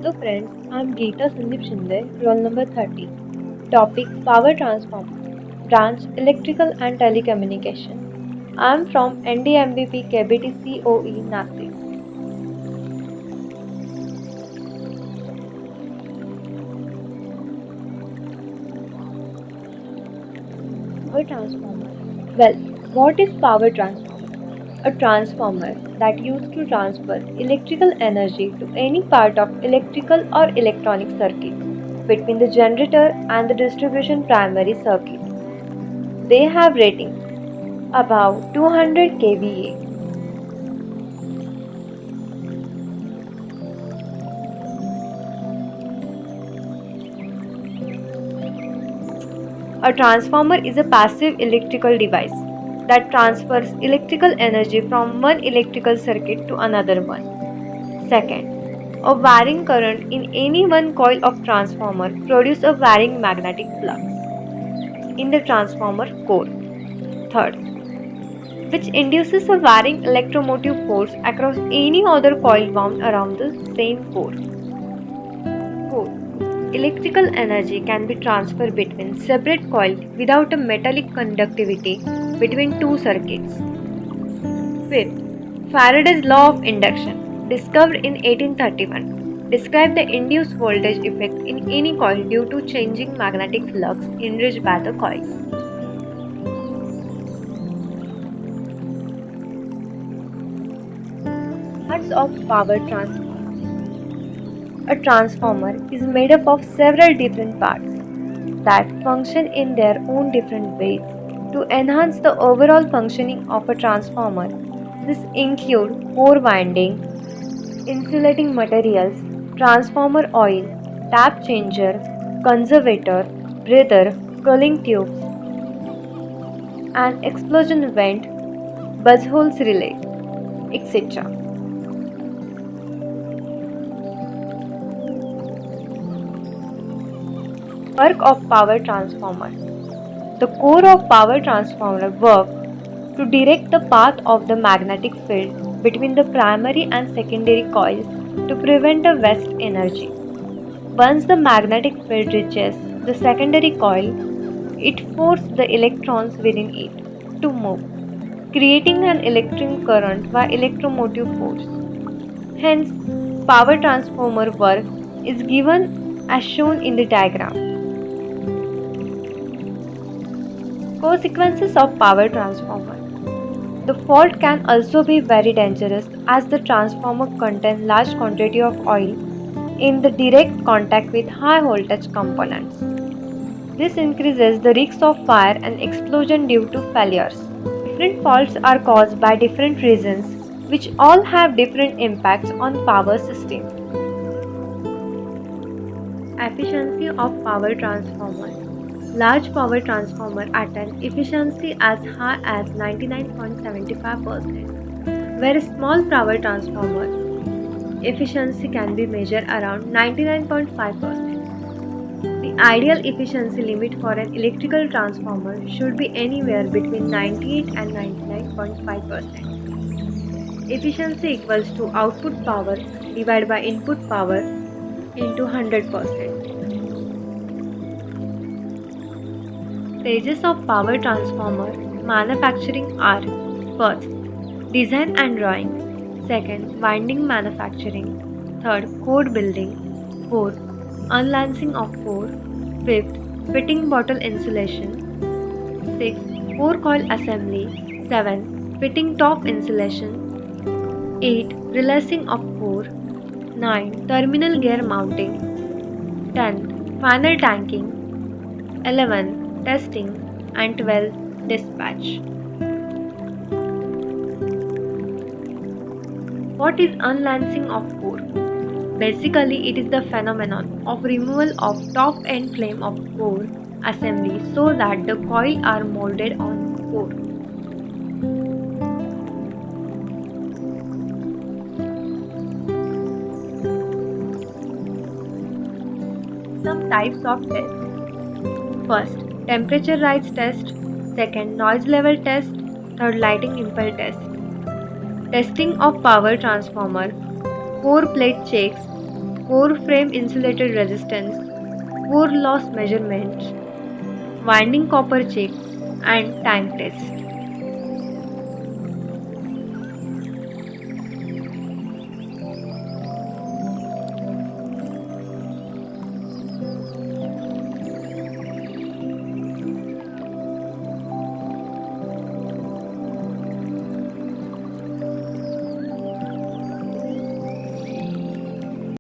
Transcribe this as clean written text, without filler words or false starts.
So friends, I'm Geeta Sandeep Shinde, roll number 30. Topic Power Transformer, Branch Electrical and Telecommunication. I'm from NDMBP KBT COE Nasik. Power Transformer. Well, what is power transformer? A transformer that used to transfer electrical energy to any part of electrical or electronic circuit between the generator and the distribution primary circuit. They have ratings above 200 kVA. A transformer is a passive electrical device that transfers electrical energy from one electrical circuit to another one. Second, a varying current in any one coil of transformer produces a varying magnetic flux in the transformer core. Third, which induces a varying electromotive force across any other coil wound around the same core. Fourth, electrical energy can be transferred between separate coils without a metallic conductivity between two circuits. Fifth, Faraday's law of induction, discovered in 1831, described the induced voltage effect in any coil due to changing magnetic flux induced by the coil. Parts of power transformer. A transformer is made up of several different parts that function in their own different ways to enhance the overall functioning of a transformer. This include core winding, insulating materials, transformer oil, tap changer, conservator, breather, cooling tubes, and explosion vent, buzz holes relay, etc. Work of power transformer. The core of power transformer work to direct the path of the magnetic field between the primary and secondary coils to prevent a waste energy. Once the magnetic field reaches the secondary coil, it forces the electrons within it to move, creating an electric current by electromotive force. Hence, power transformer work is given as shown in the diagram. Consequences of power transformer. The fault can also be very dangerous as the transformer contains large quantity of oil in the direct contact with high voltage components. This increases the risk of fire and explosion due to failures. Different faults are caused by different reasons which all have different impacts on power system. Efficiency of power transformer. Large power transformer attain efficiency as high as 99.75%, whereas small power transformer efficiency can be measured around 99.5%. The ideal efficiency limit for an electrical transformer should be anywhere between 98 and 99.5%. Efficiency equals to output power divided by input power into 100%. Stages of power transformer manufacturing are: first, design and drawing; second, winding manufacturing; third, code building; fourth, unlancing of core; fifth, fitting bottle insulation; sixth, core coil assembly; seventh, fitting top insulation; eight, releasing of core; nine, terminal gear mounting; 10th, final tanking; 11, testing; and 12, dispatch. What is unlancing of core? Basically, it is the phenomenon of removal of top end flame of core assembly so that the coil are molded on core. Some types of tests. First, temperature rise test; second, noise level test; third, lighting impulse test. Testing of power transformer. Core plate checks. core frame insulated resistance, core loss measurements, winding copper checks, and tank test.